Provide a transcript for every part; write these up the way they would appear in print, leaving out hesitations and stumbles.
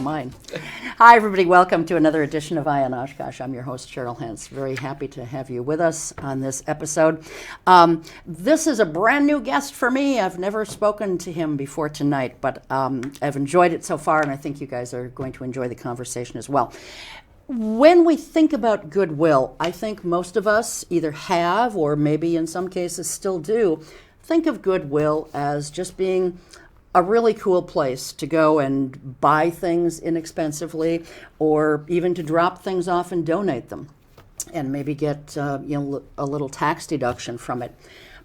mine. Hi, everybody. Welcome to another edition of On Oshkosh. I'm your host, Cheryl Hentz. Very happy to have you with us on this episode. This is a brand new guest for me. I've never spoken to him before tonight, but I've enjoyed it so far, and I think you guys are going to enjoy the conversation as well. When we think about Goodwill, I think most of us either have or maybe in some cases still do think of Goodwill as just being a really cool place to go and buy things inexpensively, or even to drop things off and donate them, and maybe get a little tax deduction from it.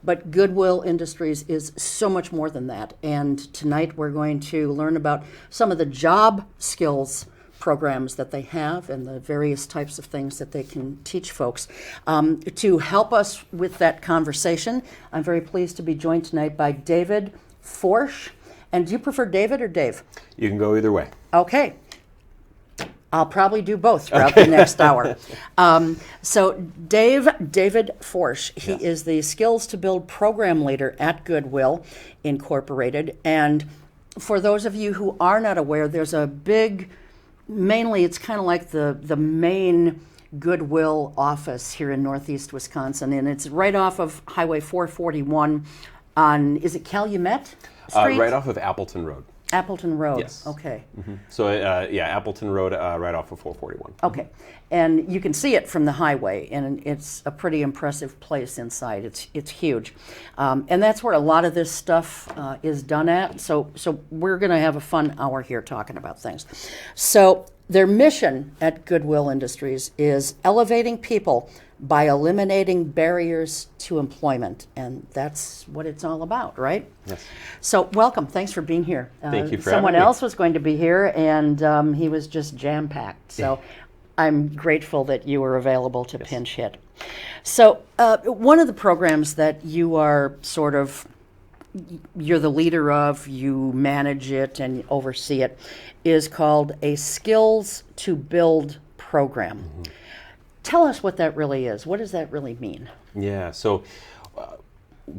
But Goodwill Industries is so much more than that. And tonight we're going to learn about some of the job skills programs that they have and the various types of things that they can teach folks. To help us with that conversation, I'm very pleased to be joined tonight by David Forsch. And do you prefer David or Dave? You can go either way. Okay. I'll probably do both throughout the next hour. So David Forsch, he is the Skills to Build program leader at Goodwill Incorporated. And for those of you who are not aware, there's a big, mainly it's kind of like the main Goodwill office here in Northeast Wisconsin. And it's right off of Highway 441 on, is it Calumet Street? Right off of Appleton Road. Appleton Road. Yes. Okay. Mm-hmm. So, Appleton Road right off of 441. Okay. And you can see it from the highway, and it's a pretty impressive place inside. It's huge. And that's where a lot of this stuff is done at. So we're going to have a fun hour here talking about things. So their mission at Goodwill Industries is elevating people by eliminating barriers to employment. And that's what it's all about, right? Yes. So welcome. Thanks for being here. Thank you for Someone having me. else was going to be here, and he was just jam-packed. So I'm grateful that you were available to pinch hit. So one of the programs that you are you're the leader of, you manage it and oversee it, is called a Skills to Build program. Mm-hmm. Tell us what that really is. What does that really mean? Yeah, so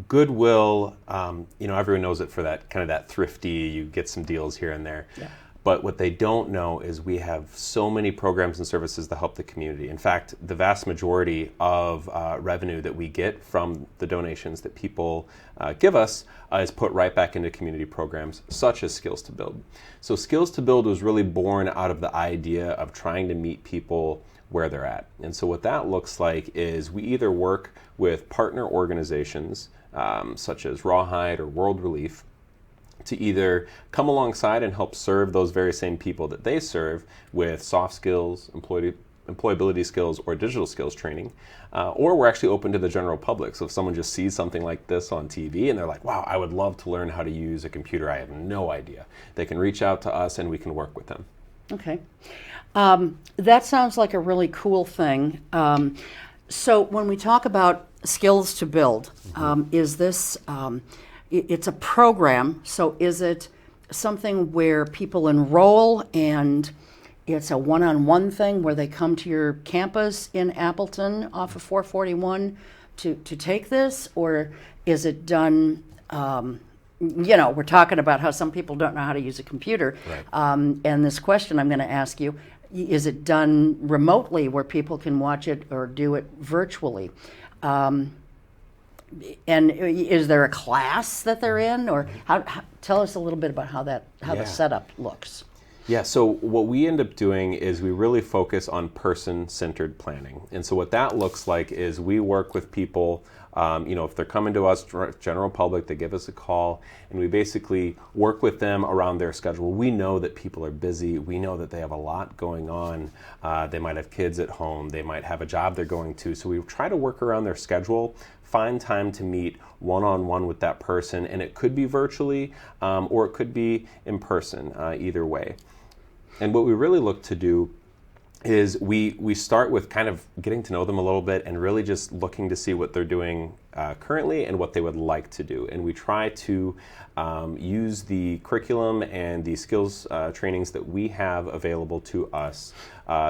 Goodwill, everyone knows it for that kind of that thrifty, you get some deals here and there. Yeah. But what they don't know is we have so many programs and services that help the community. In fact, the vast majority of revenue that we get from the donations that people give us is put right back into community programs such as Skills to Build. So Skills to Build was really born out of the idea of trying to meet people where they're at. And so what that looks like is we either work with partner organizations such as Rawhide or World Relief to either come alongside and help serve those very same people that they serve with soft skills, employability skills, or digital skills training. Or we're actually open to the general public. So if someone just sees something like this on TV and they're like, wow, I would love to learn how to use a computer, I have no idea, they can reach out to us and we can work with them. Okay. That sounds like a really cool thing. So when we talk about Skills to Build, is this, it's a program, so is it something where people enroll and it's a one-on-one thing where they come to your campus in Appleton off of 441 to take this, or is it done, we're talking about how some people don't know how to use a computer, right. And this question I'm going to ask you, is it done remotely where people can watch it or do it virtually? And is there a class that they're in, or tell us a little bit about how the setup looks. Yeah, so what we end up doing is we really focus on person-centered planning. And so what that looks like is we work with people, if they're coming to us, general public, they give us a call, and we basically work with them around their schedule. We know that people are busy. We know that they have a lot going on. They might have kids at home. They might have a job they're going to. So we try to work around their schedule, find time to meet one-on-one with that person, and it could be virtually or it could be in person, either way. And what we really look to do is we start with kind of getting to know them a little bit and really just looking to see what they're doing currently and what they would like to do. And we try to use the curriculum and the skills trainings that we have available to us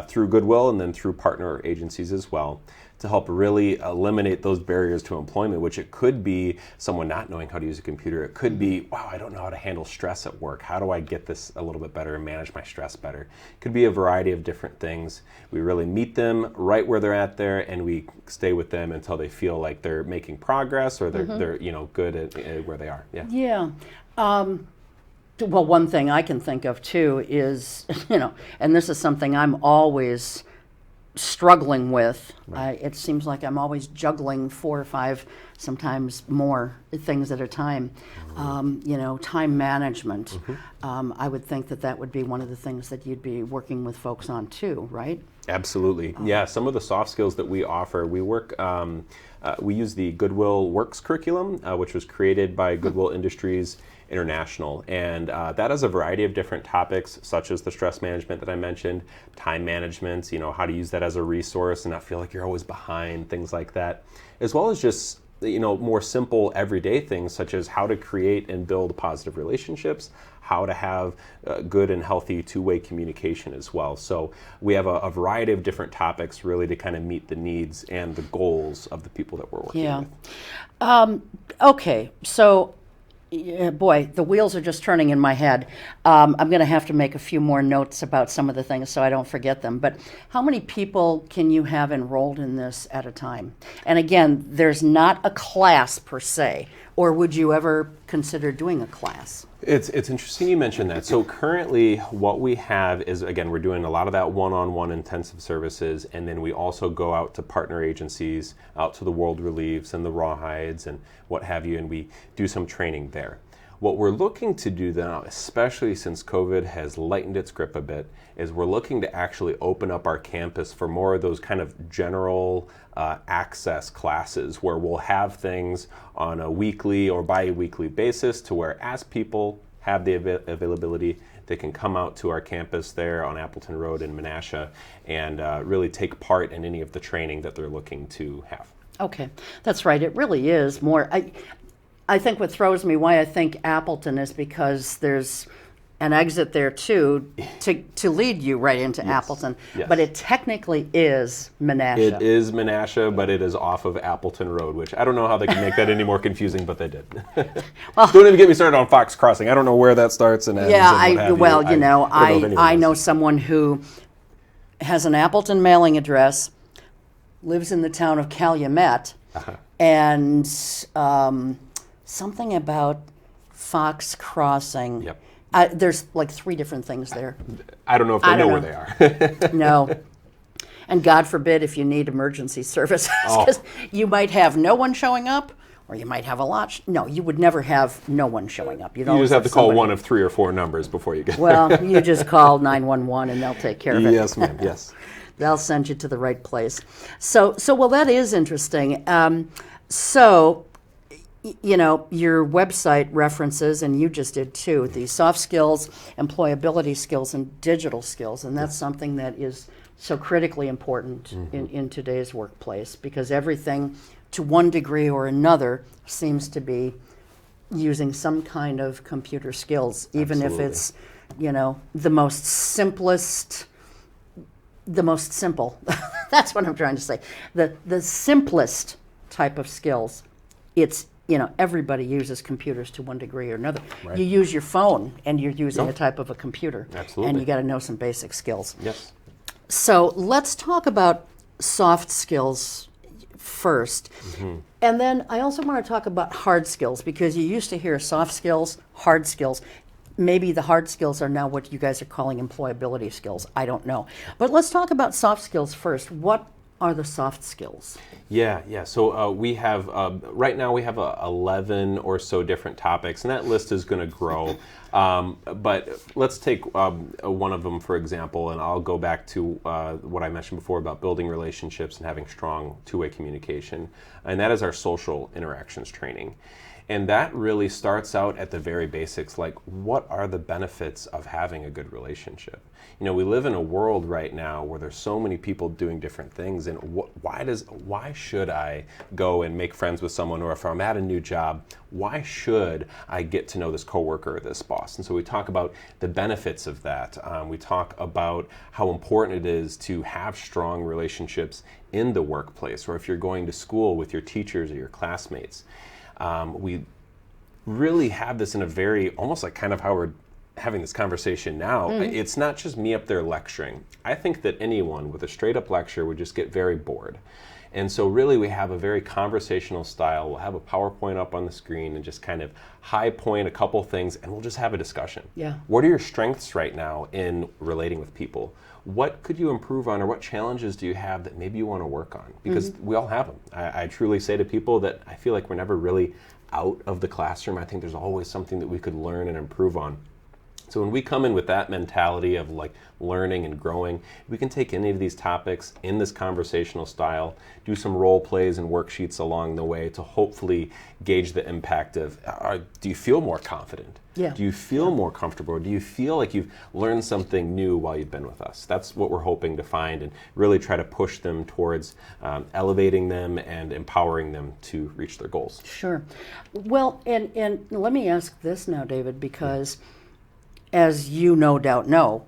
through Goodwill and then through partner agencies as well, to help really eliminate those barriers to employment, which it could be someone not knowing how to use a computer. It could be, wow, I don't know how to handle stress at work. How do I get this a little bit better and manage my stress better? It could be a variety of different things. We really meet them right where they're at there, and we stay with them until they feel like they're making progress or they're good at where they are. Yeah. Yeah. Well, one thing I can think of too is, and this is something I'm always struggling with. Right. It seems like I'm always juggling 4 or 5, sometimes more things at a time. Time management. I would think that would be one of the things that you'd be working with folks on too, right? Absolutely. Yeah, some of the soft skills that we offer, we use the Goodwill Works curriculum, which was created by Goodwill Industries International, and that has a variety of different topics, such as the stress management that I mentioned, time management, how to use that as a resource and not feel like you're always behind, things like that, as well as just more simple everyday things such as how to create and build positive relationships, how to have good and healthy two-way communication as well. So we have a variety of different topics really to kind of meet the needs and the goals of the people that we're working with. Okay, so boy, the wheels are just turning in my head. I'm going to have to make a few more notes about some of the things so I don't forget them. But how many people can you have enrolled in this at a time? And again, there's not a class per se. Or would you ever consider doing a class? It's interesting you mentioned that. So currently what we have is, again, we're doing a lot of that one-on-one intensive services, and then we also go out to partner agencies, out to the World Reliefs and the Rawhides and what have you, and we do some training there. What we're looking to do now, especially since COVID has lightened its grip a bit, is we're looking to actually open up our campus for more of those kind of general access classes where we'll have things on a weekly or bi-weekly basis to where as people have the availability, they can come out to our campus there on Appleton Road in Menasha and really take part in any of the training that they're looking to have. Okay, that's right. It really is more. I think what throws me why I think Appleton is because there's an exit there too to lead you right into Appleton. Yes. But it technically is Menasha. It is Menasha, but it is off of Appleton Road, which I don't know how they can make that any more confusing, but they did. Well, don't even get me started on Fox Crossing. I don't know where that starts and ends. Yeah, I know someone who has an Appleton mailing address, lives in the town of Calumet, and something about Fox Crossing. Yep. There's like 3 different things there. I don't know if they know where they are. No. And God forbid if you need emergency services, because you might have no one showing up, or you might have a lot. No, you would never have no one showing up. You just have to call one of 3 or 4 numbers before you get there. Well, you just call 911 and they'll take care of it. Yes, ma'am, yes. They'll send you to the right place. So well, that is interesting. So your website references, and you just did too, the soft skills, employability skills, and digital skills. And that's something that is so critically important in today's workplace, because everything, to one degree or another, seems to be using some kind of computer skills, even if it's, the most simple. That's what I'm trying to say. The simplest type of skills, it's, everybody uses computers to one degree or another. Right. You use your phone and you're using a type of a computer. Absolutely. And you got to know some basic skills. Yes. So let's talk about soft skills first. And then I also want to talk about hard skills, because you used to hear soft skills, hard skills. Maybe the hard skills are now what you guys are calling employability skills. I don't know. But let's talk about soft skills first. What are the soft skills? Yeah. So we have, right now we have 11 or so different topics, and that list is going to grow. But let's take one of them, for example, and I'll go back to what I mentioned before about building relationships and having strong two-way communication, and that is our social interactions training. And that really starts out at the very basics, like what are the benefits of having a good relationship? You know, we live in a world right now where there's so many people doing different things, and why should I go and make friends with someone, or if I'm at a new job, why should I get to know this coworker or this boss? And so we talk about the benefits of that. We talk about how important it is to have strong relationships in the workplace, or if you're going to school with your teachers or your classmates. We really have this in a very, almost like kind of how we're having this conversation now. It's not just me up there lecturing. I think that anyone with a straight up lecture would just get very bored. And so really we have a very conversational style. We'll have a PowerPoint up on the screen and just kind of high point a couple things, and we'll just have a discussion. Yeah. What are your strengths right now in relating with people? What could you improve on, or what challenges do you have that maybe you want to work on? Because we all have them. I truly say to people that I feel like we're never really out of the classroom. I think there's always something that we could learn and improve on. So when we come in with that mentality of like learning and growing, we can take any of these topics in this conversational style, do some role plays and worksheets along the way to hopefully gauge the impact of, do you feel more confident? Yeah. Do you feel more comfortable? Or do you feel like you've learned something new while you've been with us? That's what we're hoping to find, and really try to push them towards elevating them and empowering them to reach their goals. Sure. Well, and let me ask this now, David, because as you no doubt know,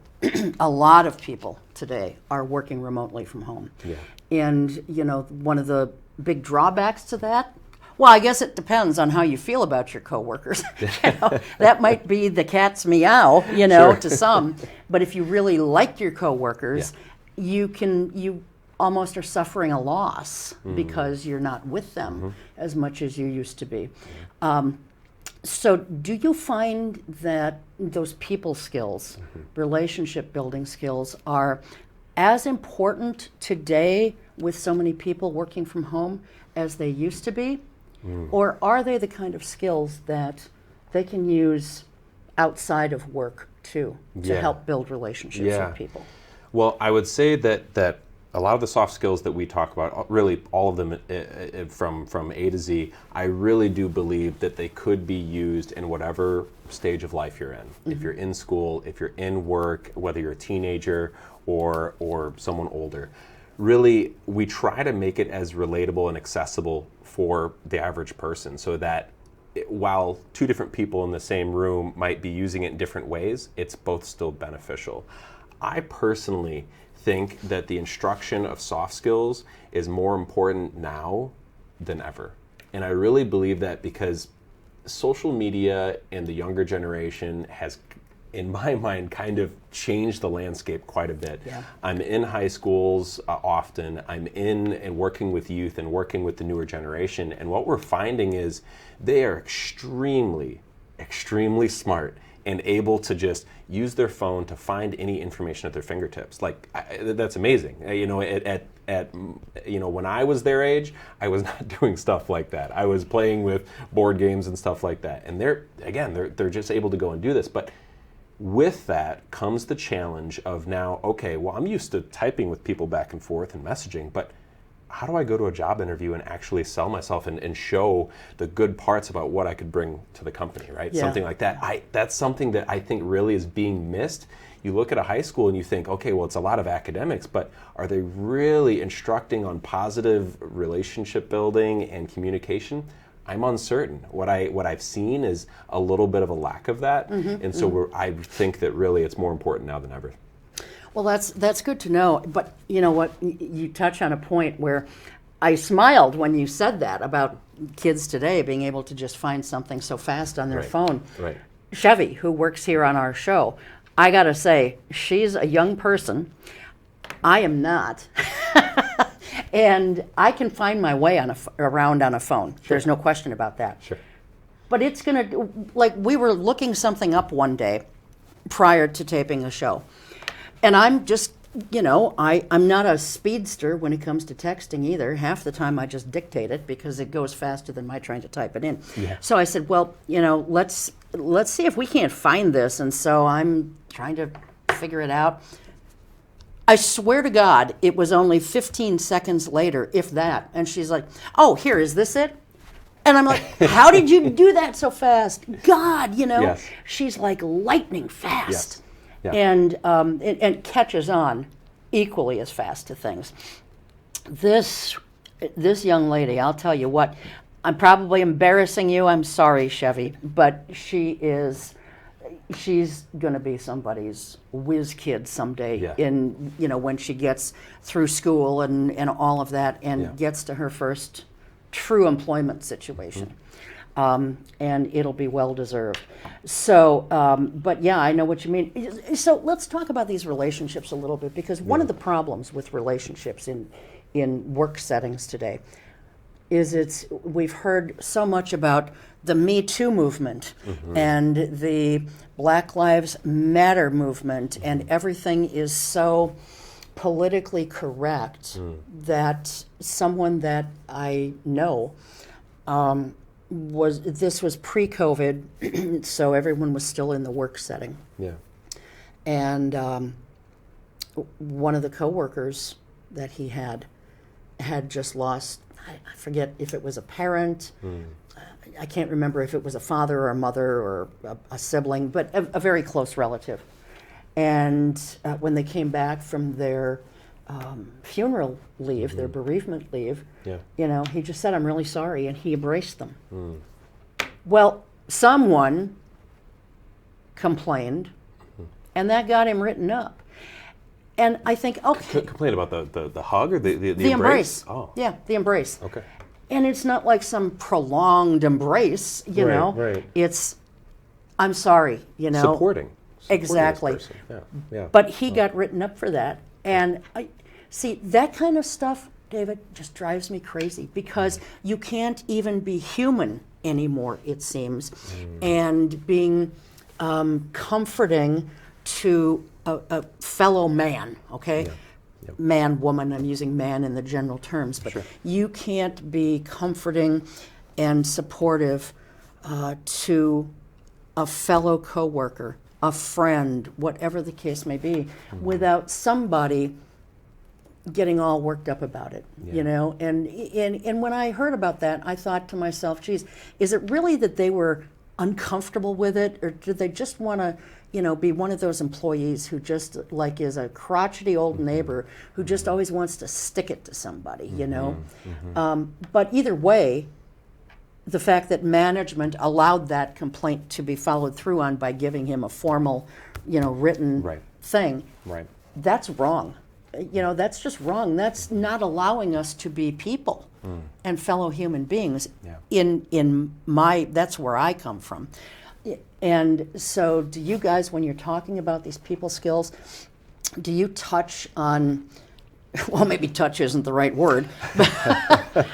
a lot of people today are working remotely from home. Yeah. And, you know, one of the big drawbacks to that, well, I guess it depends on how you feel about your coworkers. You know, that might be the cat's meow, you know, Sure. to some. But if you really like your coworkers, you almost are suffering a loss because you're not with them as much as you used to be. So do you find that those people skills, relationship building skills, are as important today with so many people working from home as they used to be? Or are they the kind of skills that they can use outside of work too to help build relationships with people? Well, I would say that a lot of the soft skills that we talk about, really all of them from A to Z, I really do believe that they could be used in whatever stage of life you're in. If you're in school, if you're in work, whether you're a teenager or someone older. Really, we try to make it as relatable and accessible for the average person, so that while two different people in the same room might be using it in different ways, it's both still beneficial. I personally think that the instruction of soft skills is more important now than ever. And I really believe that because social media and the younger generation has, in my mind, kind of changed the landscape quite a bit. Yeah. I'm in high schools often. I'm in and working with youth and working with the newer generation. And what we're finding is they are extremely, extremely smart and able to just use their phone to find any information at their fingertips. Like, that's amazing. You know, when I was their age, I was not doing stuff like that. I was playing with board games and stuff like that. And they're just able to go and do this. But with that comes the challenge of now, okay, well, I'm used to typing with people back and forth and messaging, but how do I go to a job interview and actually sell myself and show the good parts about what I could bring to the company, right? Yeah. Something like that. That's something that I think really is being missed. You look at a high school and you think, okay, well, it's a lot of academics, but are they really instructing on positive relationship building and communication? I'm uncertain. What I've seen is a little bit of a lack of that, and so I think that really it's more important now than ever. Well, that's good to know. But you know what? You touch on a point where I smiled when you said that about kids today being able to just find something so fast on their phone. Right. Chevy, who works here on our show, I got to say, she's a young person. I am not. And I can find my way around on a phone. Sure. There's no question about that. Sure. But it's going to, like, we were looking something up one day prior to taping the show. And I'm just, you know, I'm not a speedster when it comes to texting either. Half the time I just dictate it because it goes faster than my trying to type it in. Yeah. So I said, well, you know, let's see if we can't find this. And so I'm trying to figure it out. I swear to God, it was only 15 seconds later, if that. And she's like, oh, here, is this it? And I'm like, how did you do that so fast? God, Yes. she's like lightning fast. Yes. Yeah. And catches on equally as fast to things. This young lady, I'll tell you what, I'm probably embarrassing you. I'm sorry, Chevy, but she's going to be somebody's whiz kid someday. Yeah. When she gets through school and all of that and gets to her first true employment situation. And it'll be well deserved. So, but yeah, I know what you mean. So let's talk about these relationships a little bit, because one of the problems with relationships in work settings today is we've heard so much about the Me Too movement and the Black Lives Matter movement, and everything is so politically correct that someone that I know was pre-COVID, so everyone was still in the work setting. Yeah. And one of the coworkers that he had just lost, I forget if it was a parent, I can't remember if it was a father or a mother or a sibling, but a very close relative. And when they came back from their funeral leave, their bereavement leave, he just said, "I'm really sorry," and he embraced them. Well, someone complained, and that got him written up. And I think, okay. Complain about the hug or the embrace? Oh. Yeah, the embrace. Okay. And it's not like some prolonged embrace, you know. Right. It's, "I'm sorry," Supporting exactly. This person. Yeah. But he got written up for that. And I see that kind of stuff, David, just drives me crazy, because you can't even be human anymore, it seems. And being comforting to a fellow man, okay? Yep. Man, woman, I'm using man in the general terms, but Sure. you can't be comforting and supportive to a fellow coworker, a friend, whatever the case may be, without somebody getting all worked up about it, And when I heard about that, I thought to myself, geez, is it really that they were uncomfortable with it, or did they just want to, be one of those employees who just like is a crotchety old neighbor who just always wants to stick it to somebody, But either way, the fact that management allowed that complaint to be followed through on by giving him a formal, written thing, that's wrong. That's just wrong. That's not allowing us to be people and fellow human beings. That's where I come from. And so do you guys, when you're talking about these people skills, do you touch on, well, maybe touch isn't the right word,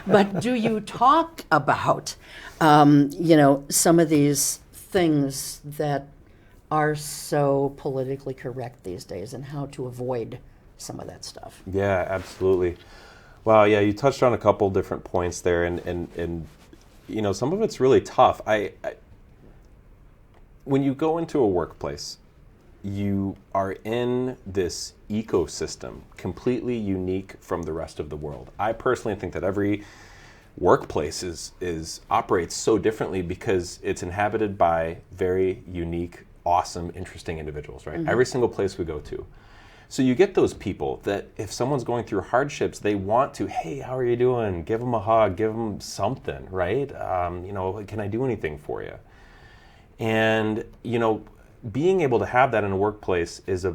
but do you talk about, some of these things that are so politically correct these days, and how to avoid some of that stuff? Yeah, absolutely. Wow, yeah, you touched on a couple different points there, and some of it's really tough. When you go into a workplace, you are in this ecosystem completely unique from the rest of the world. I personally think that every workplace operates so differently because it's inhabited by very unique, awesome, interesting individuals, right? Every single place we go to. So you get those people that if someone's going through hardships, they want to, "Hey, how are you doing?" Give them a hug, give them something, right? "Can I do anything for you?" And, being able to have that in a workplace is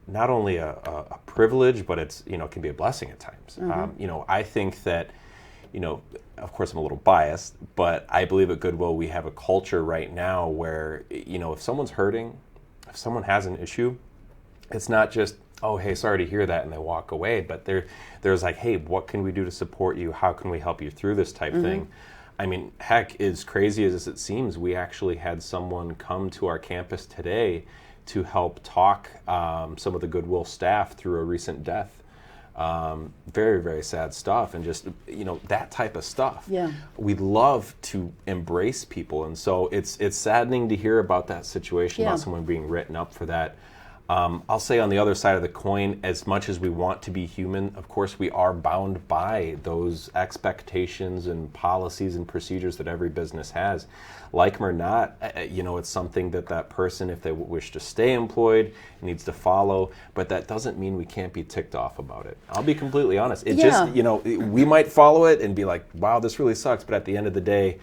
not only a privilege, but it can be a blessing at times. I think that, of course I'm a little biased, but I believe at Goodwill we have a culture right now where, if someone's hurting, if someone has an issue, it's not just, "Oh, hey, sorry to hear that," and they walk away, but there's like, "Hey, what can we do to support you? How can we help you through this type thing?" I mean, heck, as crazy as it seems, we actually had someone come to our campus today to help talk some of the Goodwill staff through a recent death. Very, very sad stuff, and just, that type of stuff. Yeah. We love to embrace people, and so it's saddening to hear about that situation, about someone being written up for that. I'll say on the other side of the coin, as much as we want to be human, of course we are bound by those expectations and policies and procedures that every business has. Like them or not, it's something that person, if they wish to stay employed, needs to follow, but that doesn't mean we can't be ticked off about it. I'll be completely honest. We might follow it and be like, wow, this really sucks, but at the end of the day,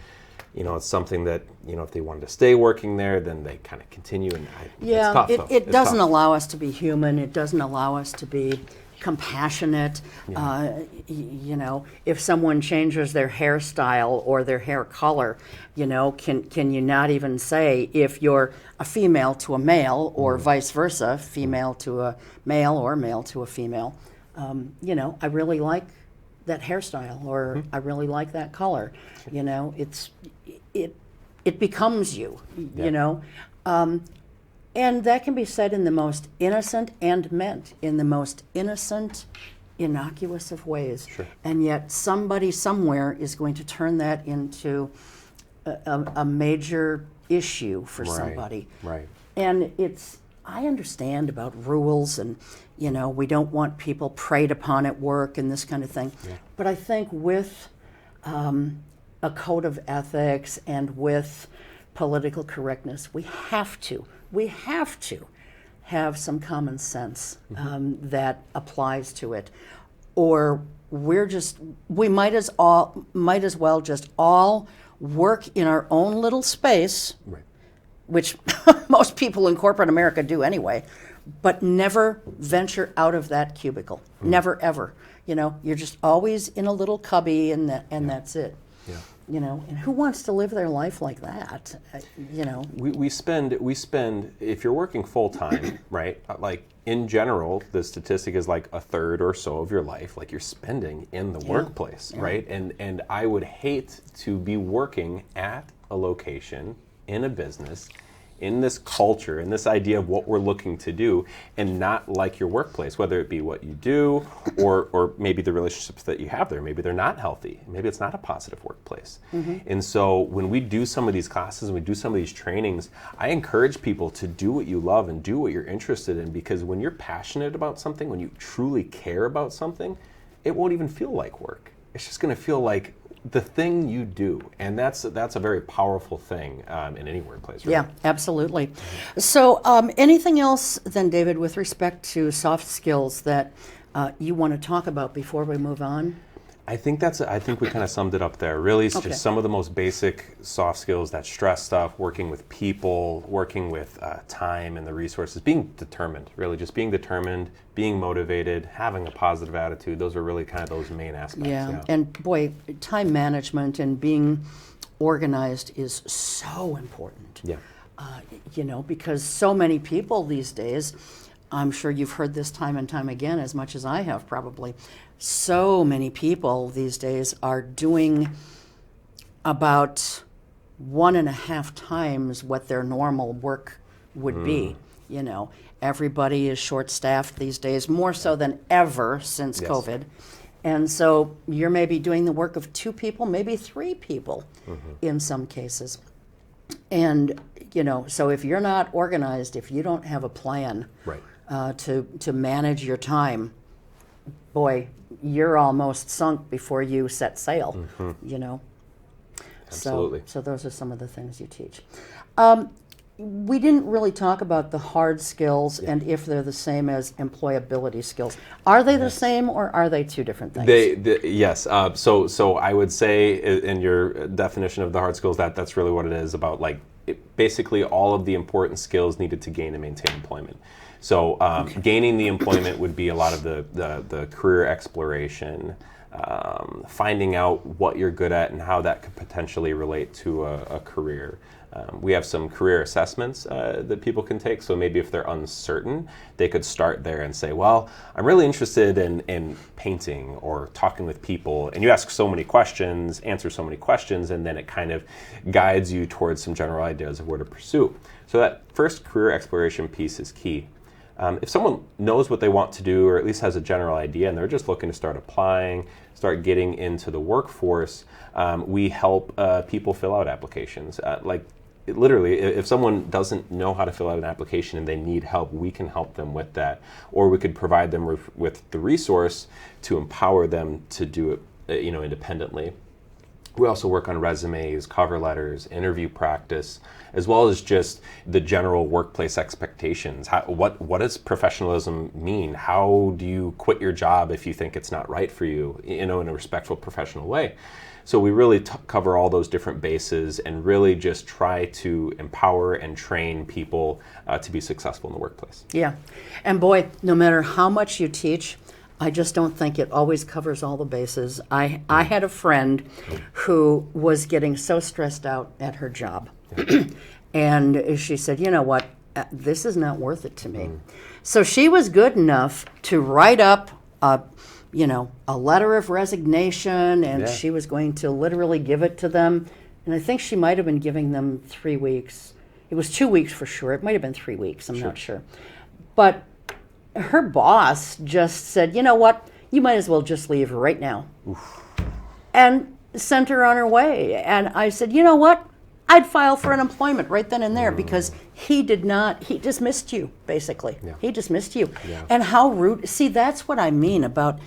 it's something that, if they wanted to stay working there, then they kind of continue. And it's tough, though. It doesn't allow us to be human. It doesn't allow us to be compassionate. Yeah. If someone changes their hairstyle or their hair color, can you not even say if you're a female to a male or vice versa, female to a male or male to a female, I really like that hairstyle, or I really like that color. It becomes you. And that can be said in the most innocent and meant in the most innocent, innocuous of ways. Sure. And yet somebody somewhere is going to turn that into a major issue for somebody. Right. And I understand about rules and, we don't want people preyed upon at work and this kind of thing. Yeah. But I think with a code of ethics and with political correctness, we have to have some common sense that applies to it, or we might as well just all work in our own little space, right, which most people in corporate America do anyway, but never venture out of that cubicle. Never ever. You're just always in a little cubby, and that's it. Yeah. And who wants to live their life like that? We spend, if you're working full time, right? Like in general, the statistic is like a third or so of your life, like you're spending in the workplace, right? And I would hate to be working at a location in a business, in this culture, in this idea of what we're looking to do, and not like your workplace, whether it be what you do or maybe the relationships that you have there. Maybe they're not healthy. Maybe it's not a positive workplace. And so when we do some of these classes and we do some of these trainings, I encourage people to do what you love and do what you're interested in, because when you're passionate about something, when you truly care about something, it won't even feel like work. It's just going to feel like the thing you do, and that's a very powerful thing in any workplace. Really. Yeah, absolutely. So, anything else then, David, with respect to soft skills that you want to talk about before we move on? I think we kind of summed it up there. Really, it's just some of the most basic soft skills, that stress stuff, working with people, working with time and the resources, being determined, really just being determined, being motivated, having a positive attitude. Those are really kind of those main aspects. Yeah. And boy, time management and being organized is so important. Yeah. Because so many people these days, I'm sure you've heard this time and time again, as much as I have probably, so many people these days are doing about 1.5 times what their normal work would be. Everybody is short-staffed these days, more so than ever since COVID. And so you're maybe doing the work of 2 people, maybe 3 people in some cases. And, so if you're not organized, if you don't have a plan to manage your time, boy, you're almost sunk before you set sail, Absolutely. So those are some of the things you teach. We didn't really talk about the hard skills and if they're the same as employability skills. Are they the same, or are they 2 different things? Yes. So I would say in your definition of the hard skills, that's really what it is about. Like basically all of the important skills needed to gain and maintain employment. So gaining the employment would be a lot of the career exploration, finding out what you're good at and how that could potentially relate to a career. We have some career assessments that people can take. So maybe if they're uncertain, they could start there and say, well, I'm really interested in painting or talking with people. And you ask so many questions, answer so many questions, and then it kind of guides you towards some general ideas of where to pursue. So that first career exploration piece is key. If someone knows what they want to do, or at least has a general idea, and they're just looking to start applying, start getting into the workforce, we help people fill out applications. Like literally, if someone doesn't know how to fill out an application and they need help, we can help them with that. Or we could provide them with the resource to empower them to do it, independently. We also work on resumes, cover letters, interview practice, as well as just the general workplace expectations. What does professionalism mean? How do you quit your job if you think it's not right for you, in a respectful, professional way? So we really cover all those different bases and really just try to empower and train people to be successful in the workplace. Yeah. And boy, no matter how much you teach, I just don't think it always covers all the bases. I had a friend who was getting so stressed out at her job. And she said, you know what, this is not worth it to me. So she was good enough to write up a letter of resignation, and she was going to literally give it to them. And I think she might have been giving them 3 weeks. It was 2 weeks for sure. It might have been 3 weeks. I'm not sure. But her boss just said, you know what, you might as well just leave right now. Oof. And sent her on her way. And I said, you know what, I'd file for unemployment right then and there, because he dismissed you, basically. Yeah. He dismissed you. Yeah. And how rude. See, that's what I mean about,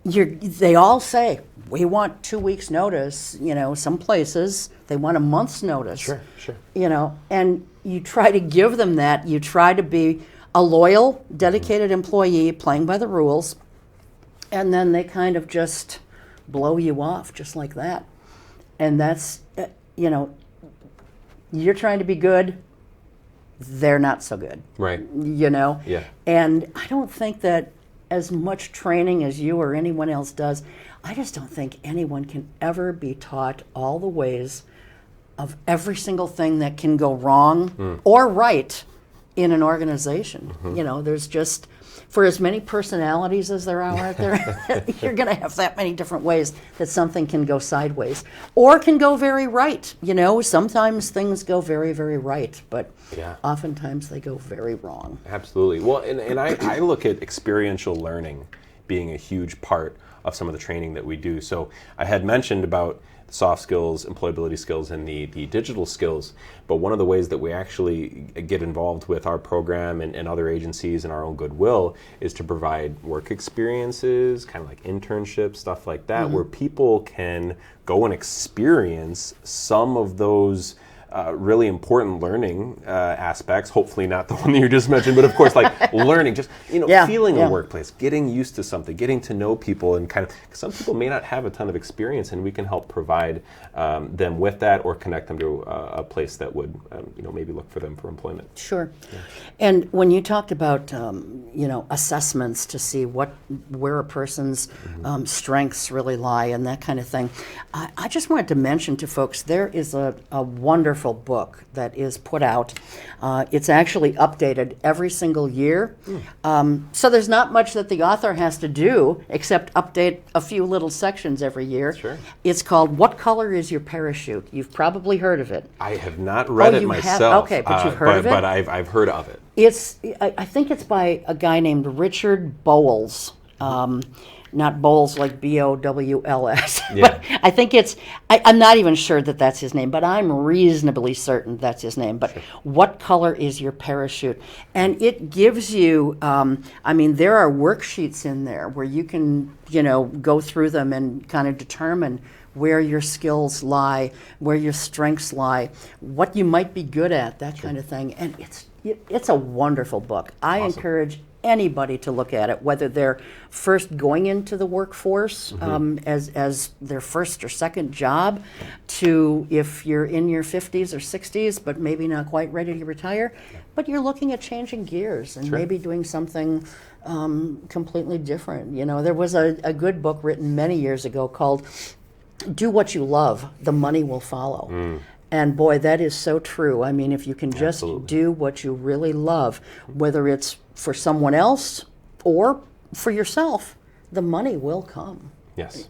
they all say, we want 2 weeks notice. Some places, they want a month's notice. Sure. And you try to give them that. You try to be a loyal, dedicated employee playing by the rules, and then they kind of just blow you off just like that. And that's, you're trying to be good, they're not so good. Right. Yeah. And I don't think that as much training as you or anyone else does, I just don't think anyone can ever be taught all the ways of every single thing that can go wrong or right in an organization. There's just, for as many personalities as there are out there, you're going to have that many different ways that something can go sideways or can go very right. Sometimes things go very, very right, but oftentimes they go very wrong. Absolutely. Well, and I look at experiential learning being a huge part of some of the training that we do. So I had mentioned about soft skills, employability skills, and the digital skills. But one of the ways that we actually get involved with our program and other agencies and our own Goodwill is to provide work experiences, kind of like internships, stuff like that, where people can go and experience some of those really important learning aspects, hopefully not the one that you just mentioned, but of course like learning, just feeling a workplace, getting used to something, getting to know people, and kind of, some people may not have a ton of experience, and we can help provide them with that or connect them to a place that would maybe look for them for employment. Sure. Yeah. And when you talked about assessments to see where a person's strengths really lie and that kind of thing, I just wanted to mention to folks, there is a wonderful book that is put out. It's actually updated every single year. So there's not much that the author has to do except update a few little sections every year. Sure. It's called What Color is Your Parachute? You've probably heard of it. I have not read it myself. Okay, but you've heard of it? But I've heard of it. I think it's by a guy named Richard Bowles. Not Bowles like Bowls. But I think I'm not even sure that that's his name, but I'm reasonably certain that's his name. But What Color is Your Parachute? And it gives you, there are worksheets in there where you can, go through them and kind of determine where your skills lie, where your strengths lie, what you might be good at, that kind of thing. And it's a wonderful book. I encourage anybody to look at it, whether they're first going into the workforce as their first or second job, to if you're in your 50s or 60s but maybe not quite ready to retire, but you're looking at changing gears and maybe doing something completely different. There was a good book written many years ago called Do What You Love, The Money Will Follow. And boy, that is so true. If you can just do what you really love, whether it's for someone else or for yourself, the money will come. Yes.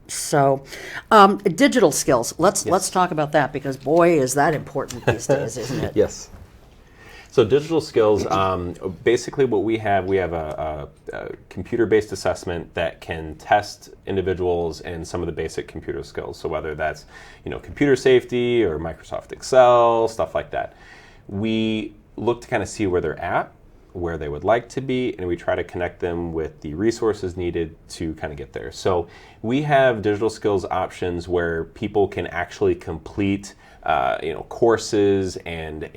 So digital skills. Let's talk about that, because boy, is that important these days, isn't it? Yes. So digital skills, basically what we have a computer-based assessment that can test individuals in some of the basic computer skills. So whether that's, computer safety or Microsoft Excel, stuff like that. We look to kind of see where they're at, where they would like to be, and we try to connect them with the resources needed to kind of get there. So we have digital skills options where people can actually complete courses and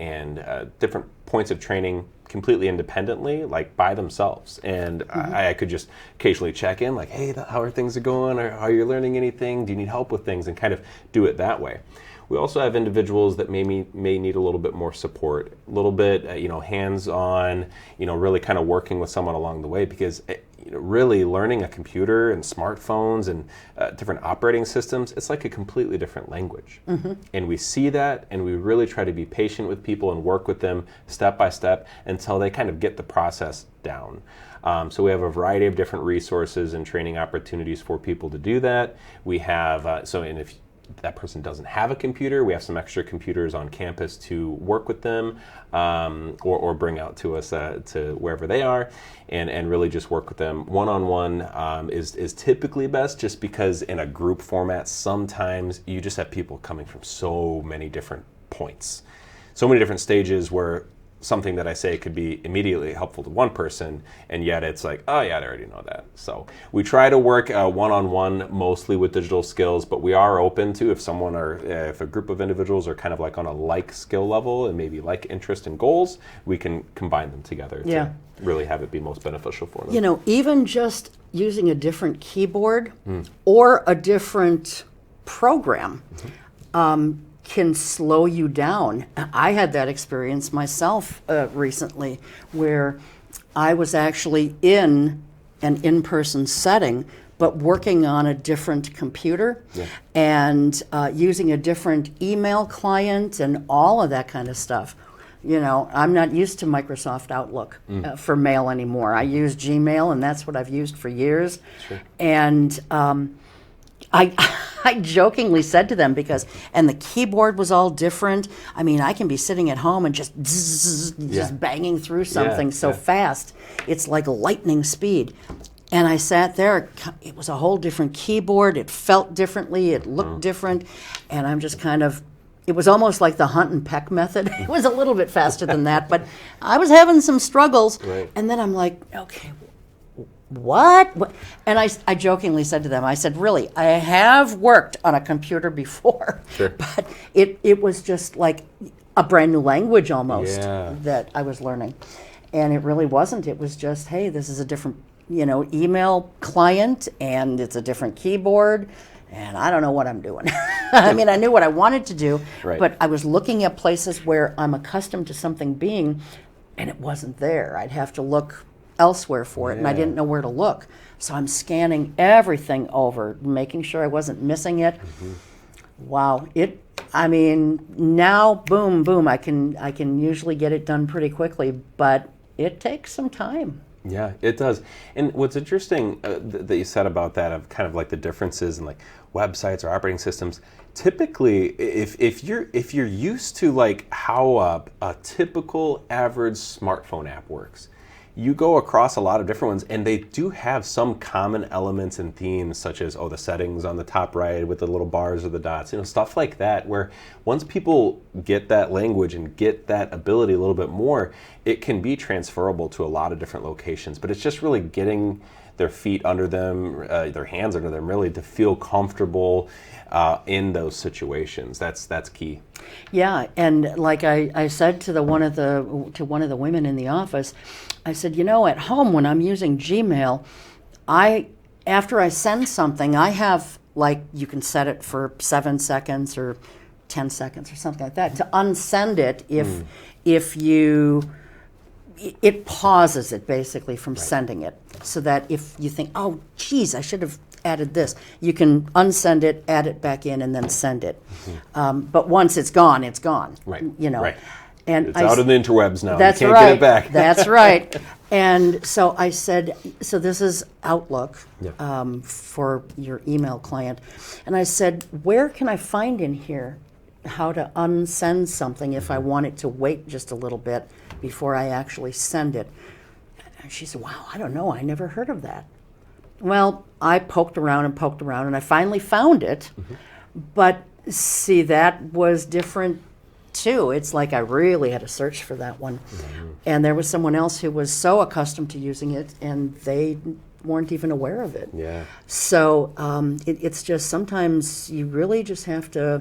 different points of training completely independently, like by themselves. And I could just occasionally check in, like, hey, how are things going? Or are you learning anything? Do you need help with things? And kind of do it that way. We also have individuals that may need a little bit more support, a little bit, hands-on, really kind of working with someone along the way, because really learning a computer and smartphones and different operating systems, it's like a completely different language. And we see that, and we really try to be patient with people and work with them step by step until they kind of get the process down. So we have a variety of different resources and training opportunities for people to do that. We have, and if that person doesn't have a computer, we have some extra computers on campus to work with them or bring out to us to wherever they are and really just work with them. One-on-one is typically best, just because in a group format, sometimes you just have people coming from so many different points, so many different stages where something that I say could be immediately helpful to one person, and yet it's like, oh yeah, I already know that. So we try to work one-on-one mostly with digital skills, but we are open to if a group of individuals are kind of like on a like skill level and maybe like interest and goals, we can combine them together to really have it be most beneficial for them. Even just using a different keyboard or a different program can slow you down. I had that experience myself recently, where I was actually in an in-person setting, but working on a different computer and using a different email client and all of that kind of stuff. I'm not used to Microsoft Outlook for mail anymore. I use Gmail, and that's what I've used for years. Sure. And I jokingly said to them, and the keyboard was all different. I mean, I can be sitting at home and just banging through something so fast. It's like lightning speed. And I sat there, it was a whole different keyboard. It felt differently, it looked different. And I'm just it was almost like the hunt and peck method. It was a little bit faster than that, but I was having some struggles. Right. And then I'm like, okay, what? And I jokingly said to them, I said, really, I have worked on a computer before, but it was just like a brand new language almost that I was learning. And it really wasn't. It was just, hey, this is a different, email client, and it's a different keyboard, and I don't know what I'm doing. I mean, I knew what I wanted to do, but I was looking at places where I'm accustomed to something being, and it wasn't there. I'd have to look elsewhere for it, and I didn't know where to look. So I'm scanning everything over, making sure I wasn't missing it. Wow. Now, boom, boom, I can usually get it done pretty quickly, but it takes some time. Yeah, it does. And what's interesting that you said about that, of kind of like the differences in like websites or operating systems, typically if you're used to like how a typical average smartphone app works, you go across a lot of different ones, and they do have some common elements and themes, such as, the settings on the top right with the little bars or the dots, stuff like that, where once people get that language and get that ability a little bit more, it can be transferable to a lot of different locations. But it's just really getting their feet under them, their hands under them, really, to feel comfortable in those situations. That's key. Yeah, and like I said to one of the women in the office, I said, at home when I'm using Gmail, after I send something, I have, like, you can set it for 7 seconds or 10 seconds or something like that to unsend it if it pauses it basically from sending it, so that if you think, oh geez, I should have added this, you can unsend it, add it back in, and then send it. But once it's gone, it's gone. Right. Right. And it's out in the interwebs now. That's you can't right. get it back. That's right. And so I said, so this is Outlook for your email client. And I said, where can I find in here how to unsend something if I want it to wait just a little bit before I actually send it. And she said, wow, I don't know, I never heard of that. Well, I poked around and I finally found it. But see, that was different too. It's like I really had to search for that one. And there was someone else who was so accustomed to using it and they weren't even aware of it. Yeah. So it's just sometimes you really just have to,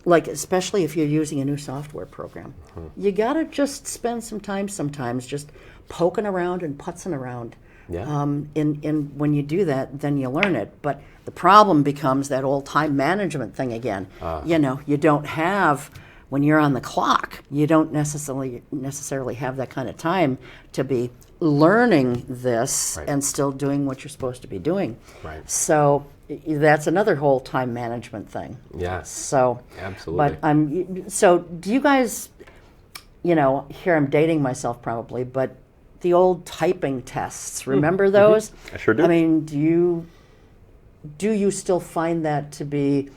like, especially if you're using a new software program, you got to just spend some time sometimes just poking around and putzing around. Yeah. In when you do that, then you learn it. But the problem becomes that old time management thing again. You know, you don't have, when you're on the clock, you don't necessarily have that kind of time to be learning this Right. and still doing what you're supposed to be doing. Right. So that's another whole time management thing. Yeah. So, Absolutely. but so do you guys, you know, here I'm dating myself probably, but the old typing tests, remember those? I sure do. I mean, do you still find that to be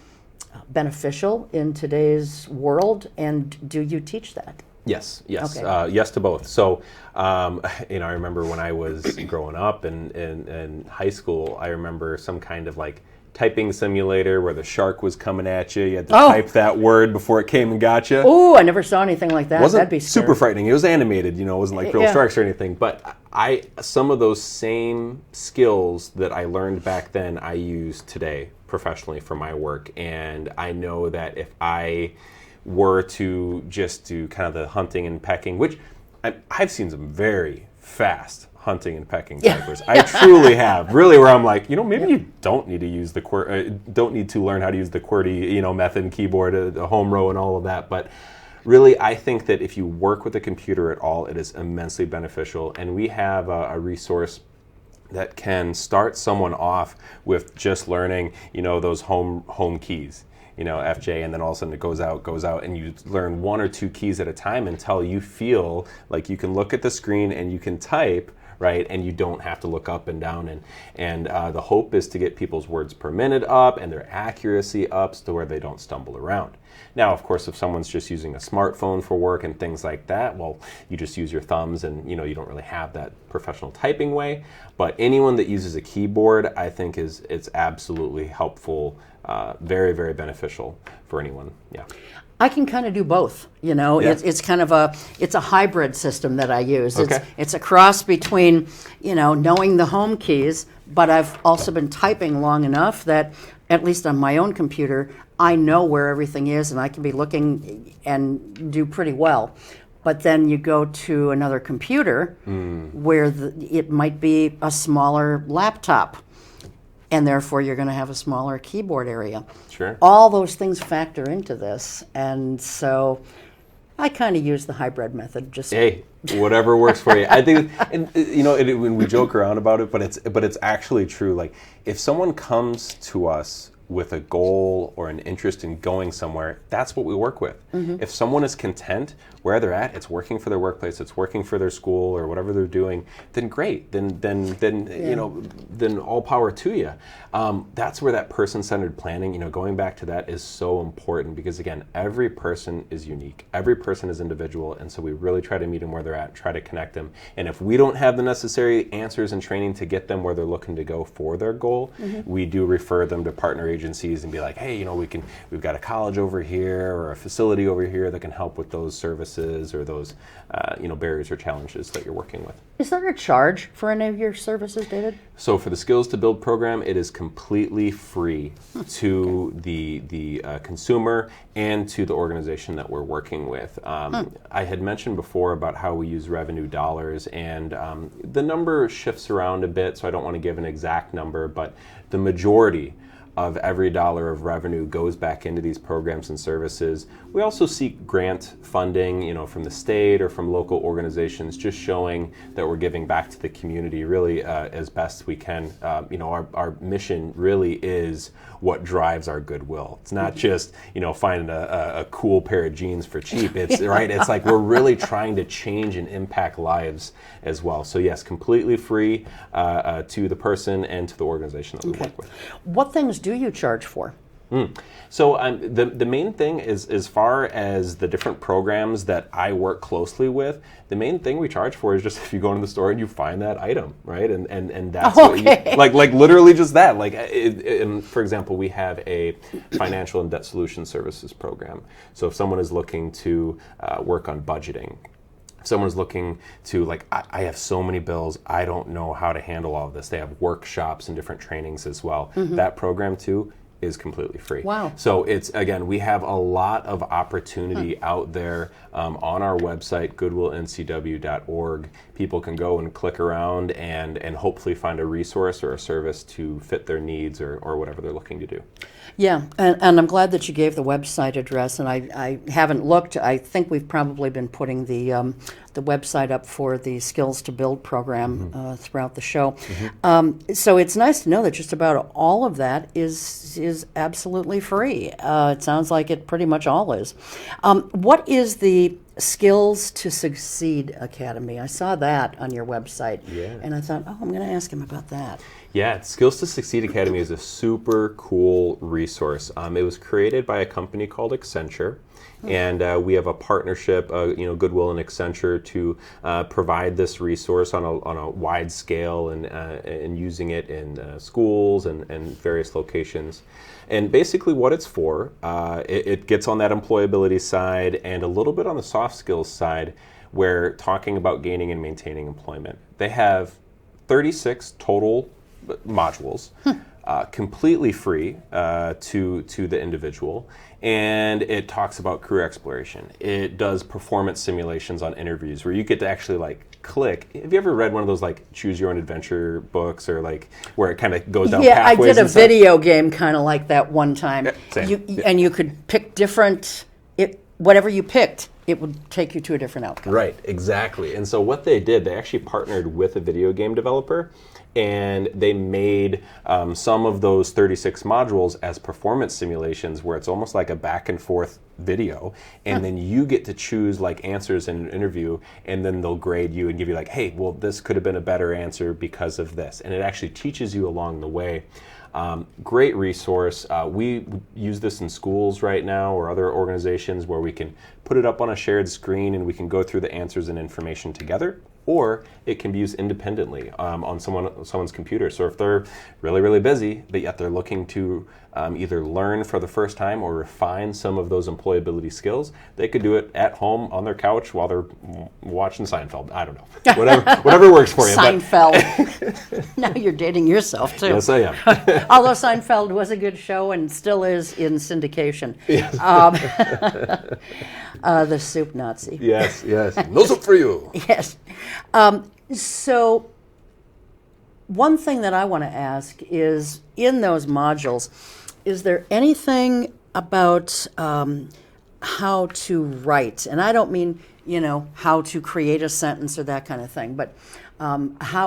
beneficial in today's world, and do you teach that? Yes. Okay. Yes to both. So, you know, I remember when I was growing up in high school, I remember some kind of like typing simulator where the shark was coming at you. You had to type that word before it came and got you. Oh, I never saw anything like that. Wasn't That'd be scary. super frightening. It was animated, you know, it wasn't like real Yeah. sharks or anything. But some of those same skills that I learned back then, I use today professionally for my work. And I know that if I were to just do kind of the hunting and pecking, which I've seen some very fast hunting and pecking typers. I truly have. Really, where I'm like, you know, maybe you don't need to use the don't need to learn how to use the QWERTY, you know, method and keyboard, the home row and all of that. But really, I think that if you work with a computer at all, it is immensely beneficial. And we have a resource that can start someone off with just learning, you know, those home keys. You know, FJ, and then all of a sudden it goes out, and you learn one or two keys at a time until you feel like you can look at the screen and you can type, right, and you don't have to look up and down. And the hope is to get people's words per minute up and their accuracy up to where they don't stumble around. Now, of course, if someone's just using a smartphone for work and things like that, well, you just use your thumbs and, you know, you don't really have that professional typing way. But anyone that uses a keyboard, I think it's absolutely helpful, very, very beneficial for anyone. Yeah. I can kind of do both, you know. Yeah. It's kind of a hybrid system that I use. Okay. It's a cross between, you know, knowing the home keys, but I've also been typing long enough that, at least on my own computer, I know where everything is and I can be looking and do pretty well. But then you go to another computer where it might be a smaller laptop, and therefore you're going to have a smaller keyboard area. Sure. All those things factor into this, and so I kind of use the hybrid method. Just Hey, whatever works for you. I think, and you know, when we joke around about it, but it's actually true. Like, if someone comes to us with a goal or an interest in going somewhere, that's what we work with. If someone is content where they're at, it's working for their workplace, it's working for their school or whatever they're doing, then great. Then you know, then all power to you. That's where that person-centered planning, you know, going back to that is so important, because again, every person is unique. Every person is individual, and so we really try to meet them where they're at, try to connect them. And if we don't have the necessary answers and training to get them where they're looking to go for their goal, we do refer them to partner agencies and be like, hey, you know, we've got a college over here or a facility over here that can help with those services or those you know, barriers or challenges that you're working with. Is there a charge for any of your services, David? So for the Skills to Build program, it is completely free to the consumer and to the organization that we're working with. I had mentioned before about how we use revenue dollars, and the number shifts around a bit, so I don't want to give an exact number, but the majority of every dollar of revenue goes back into these programs and services. We also seek grant funding, you know, from the state or from local organizations, just showing that we're giving back to the community really as best we can. You know, our mission really is what drives our goodwill. It's not just, you know, finding a cool pair of jeans for cheap. It's right. It's like we're really trying to change and impact lives as well. So yes, completely free to the person and to the organization that we work with. What things do you charge for? So the main thing is, as far as the different programs that I work closely with, the main thing we charge for is just if you go into the store and you find that item, right? And that's what you, like literally just that. For example, we have a financial and debt solution services program. So if someone is looking to work on budgeting, if someone's looking to, I have so many bills, I don't know how to handle all of this. They have workshops and different trainings as well. That program too is completely free. Wow. So we have a lot of opportunity out there on our website, goodwillncw.org. People can go and click around and hopefully find a resource or a service to fit their needs or whatever they're looking to do. Yeah, and I'm glad that you gave the website address, and I haven't looked. I think we've probably been putting the website up for the Skills to Build program throughout the show. So it's nice to know that just about all of that is absolutely free. It sounds like it pretty much all is. What is the Skills to Succeed Academy? I saw that on your website, and I thought, I'm going to ask him about that. Yeah, Skills to Succeed Academy is a super cool resource. It was created by a company called Accenture, and we have a partnership, Goodwill and Accenture, to provide this resource on a wide scale and using it in schools and various locations. And basically what it's for, it gets on that employability side and a little bit on the soft skills side, where talking about gaining and maintaining employment. They have 36 total modules, completely free to the individual, and it talks about career exploration. It does performance simulations on interviews where you get to actually click. Have you ever read one of those choose your own adventure books, or where it kind of goes down pathways? Yeah, I did a video game kind of like that one time. Same. And you could pick different, whatever you picked, it would take you to a different outcome. Right, exactly. And so what they did, they actually partnered with a video game developer, and they made some of those 36 modules as performance simulations, where it's almost like a back and forth video, and then you get to choose answers in an interview, and then they'll grade you and give you hey, well, this could have been a better answer because of this. And it actually teaches you along the way. Great resource. We use this in schools right now, or other organizations, where we can put it up on a shared screen and we can go through the answers and information together, or it can be used independently on someone's computer. So if they're really, really busy, but yet they're looking to either learn for the first time or refine some of those employability skills, they could do it at home on their couch while they're watching Seinfeld. I don't know. Whatever works for you. Seinfeld. Now you're dating yourself, too. Yes, I am. Although Seinfeld was a good show and still is in syndication. Yes. The soup Nazi. Yes. No soup for you. Yes. So one thing that I want to ask is, in those modules, is there anything about how to write? And I don't mean, how to create a sentence or that kind of thing, but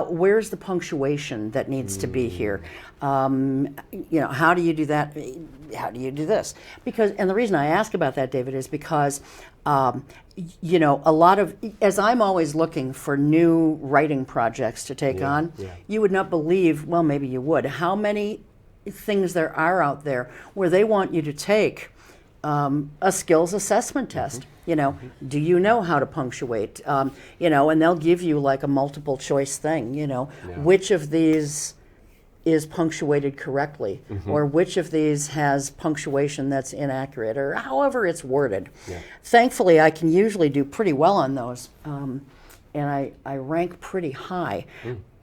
where's the punctuation that needs to be here? How do you do that? How do you do this? And the reason I ask about that, David, is because a lot of, as I'm always looking for new writing projects to take on, you would not believe, well, maybe you would, how many things there are out there where they want you to take a skills assessment test. Do you know how to punctuate? And they'll give you a multiple choice thing, which of these is punctuated correctly, or which of these has punctuation that's inaccurate, or however it's worded. Thankfully, I can usually do pretty well on those, and I rank pretty high.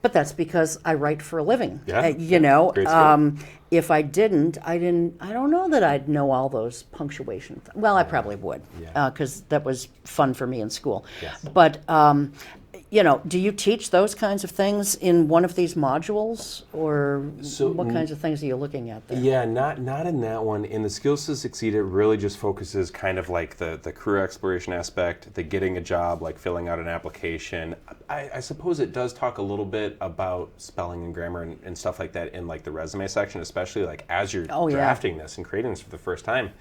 But that's because I write for a living. If I didn't, I don't know that I'd know all those punctuation. Well, I probably would, because that was fun for me in school. Yes. But do you teach those kinds of things in one of these modules, or what kinds of things are you looking at there? Yeah, not in that one. In the Skills to Succeed, it really just focuses kind of the career exploration aspect, the getting a job, filling out an application. I suppose it does talk a little bit about spelling and grammar and stuff like that in the resume section, especially as you're drafting this and creating this for the first time.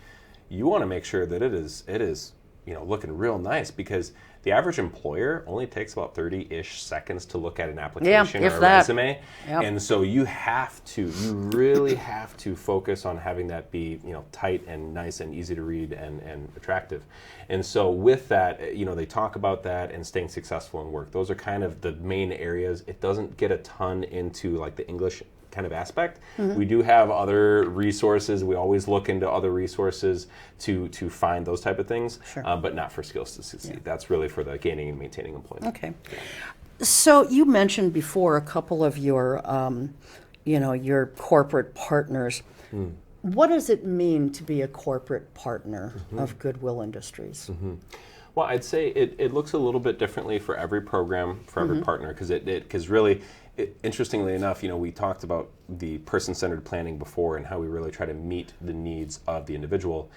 You want to make sure that it is looking real nice, because the average employer only takes about 30-ish seconds to look at an application if or a that. resume. Yep. And so you really have to focus on having that be, tight and nice and easy to read and attractive. And so with that, they talk about that and staying successful in work. Those are kind of the main areas. It doesn't get a ton into like the English kind of aspect. We do have other resources. We always look into other resources to find those type of things, but not for skills to succeed. That's really for the gaining and maintaining employment. Okay. So you mentioned before a couple of your, your corporate partners. What does it mean to be a corporate partner of Goodwill Industries? Well, I'd say it looks a little bit differently for every program, for every partner, because really, interestingly enough, we talked about the person-centered planning before and how we really try to meet the needs of the individual.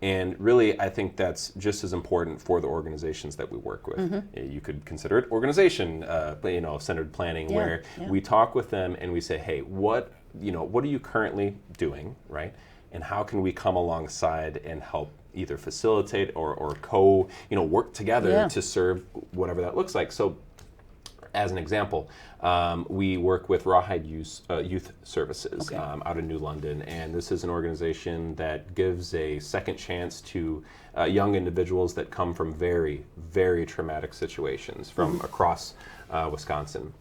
And really, I think that's just as important for the organizations that we work with. You could consider it organization, centered planning, where we talk with them and we say, hey, what are you currently doing, right? And how can we come alongside and help either facilitate or work together to serve whatever that looks like. So, as an example, we work with Rawhide Youth Services out of New London, and this is an organization that gives a second chance to young individuals that come from very, very traumatic situations from across Wisconsin.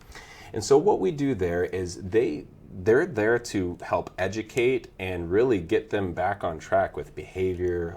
And so what we do there is they're there to help educate and really get them back on track with behavior,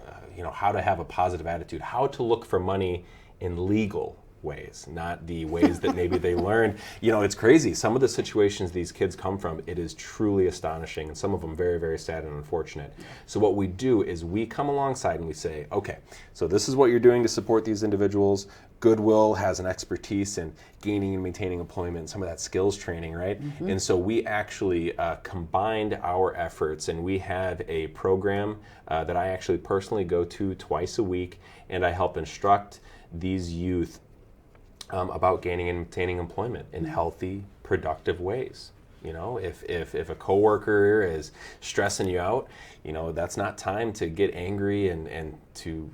how to have a positive attitude, how to look for money in legal ways, not the ways that maybe they learned. It's crazy. Some of the situations these kids come from, it is truly astonishing, and some of them very, very sad and unfortunate. So what we do is we come alongside and we say, okay, so this is what you're doing to support these individuals. Goodwill has an expertise in gaining and maintaining employment, some of that skills training, right? And so we actually combined our efforts, and we have a program that I actually personally go to twice a week, and I help instruct these youth about gaining and maintaining employment in healthy, productive ways. If a coworker is stressing you out, that's not time to get angry and to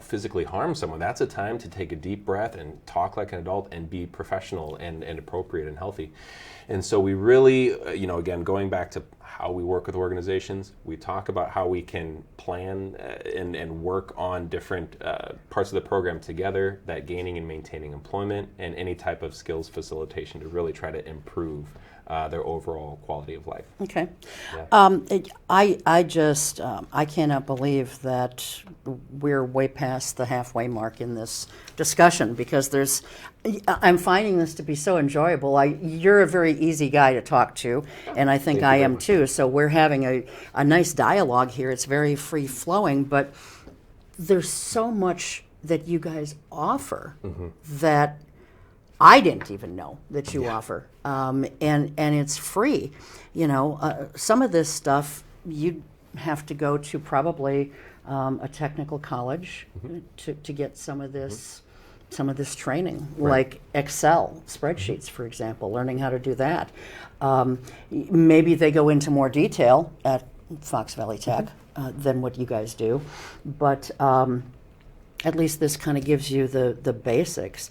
physically harm someone. That's a time to take a deep breath and talk like an adult and be professional and appropriate and healthy. And so we really, again, going back to how we work with organizations, we talk about how we can plan and work on different parts of the program together, that gaining and maintaining employment and any type of skills facilitation to really try to improve their overall quality of life. Okay. Yeah. I cannot believe that we're way past the halfway mark in this discussion, because I'm finding this to be so enjoyable. You're a very easy guy to talk to, and I think I am too. So we're having a nice dialogue here. It's very free flowing, but there's so much that you guys offer that I didn't even know that you offer, and it's free. Some of this stuff you'd have to go to probably a technical college to get some of this training, like Excel spreadsheets, for example, learning how to do that. Maybe they go into more detail at Fox Valley Tech than what you guys do, but at least this kind of gives you the basics.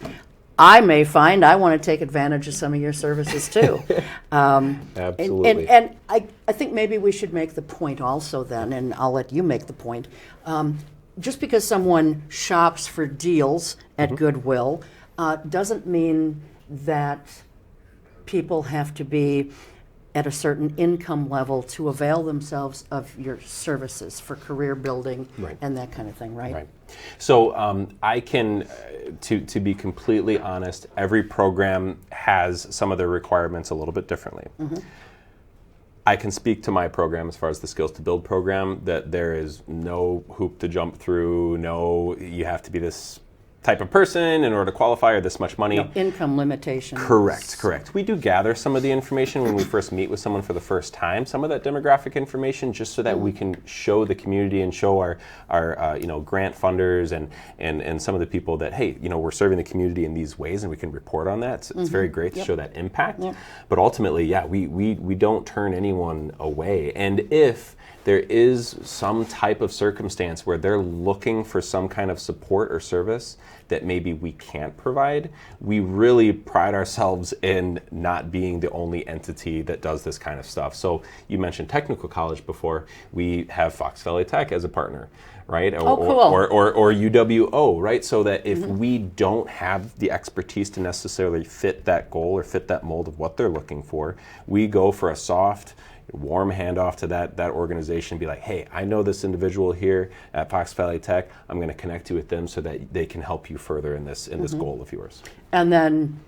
I may find I want to take advantage of some of your services too. Absolutely. And I think maybe we should make the point also then, and I'll let you make the point. Just because someone shops for deals at Goodwill doesn't mean that people have to be at a certain income level to avail themselves of your services for career building and that kind of thing, right? Right. So I can, to be completely honest, every program has some of their requirements a little bit differently. I can speak to my program as far as the Skills to Build program, that there is no hoop to jump through, no, you have to be this type of person in order to qualify, or this much money. No income limitations. Correct. We do gather some of the information when we first meet with someone for the first time, some of that demographic information, just so that we can show the community and show our grant funders and some of the people that, hey, we're serving the community in these ways, and we can report on that. It's very great to show that impact. But ultimately, we don't turn anyone away. And if there is some type of circumstance where they're looking for some kind of support or service, that maybe we can't provide, we really pride ourselves in not being the only entity that does this kind of stuff. So you mentioned technical college before. We have Fox Valley Tech as a partner, right? Or UWO, right? So that if we don't have the expertise to necessarily fit that goal or fit that mold of what they're looking for, we go for a soft, warm handoff to that organization, be like, hey, I know this individual here at Fox Valley Tech. I'm going to connect you with them so that they can help you further in this goal of yours. And then,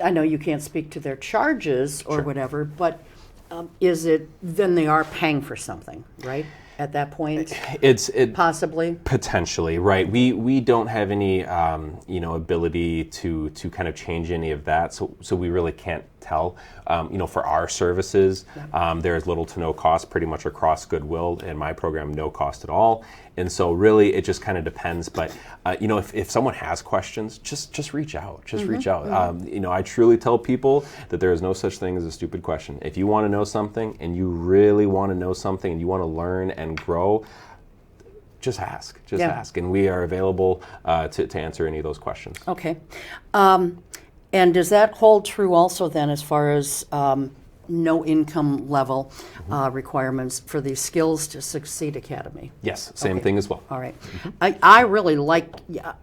I know you can't speak to their charges or whatever, but is it, then they are paying for something, right? At that point, possibly, potentially, right? We don't have any ability to kind of change any of that, so we really can't tell. For our services, there is little to no cost pretty much across Goodwill. In my program, no cost at all. And so really it just kind of depends. But if someone has questions, just reach out. Reach out. I truly tell people that there is no such thing as a stupid question. If you want to know something and you really want to know something and you want to learn and grow, just ask. Ask. And we are available to answer any of those questions. Okay. And does that hold true also then as far as no income level requirements for the Skills to Succeed Academy? Yes, same thing as well. All right. I really like,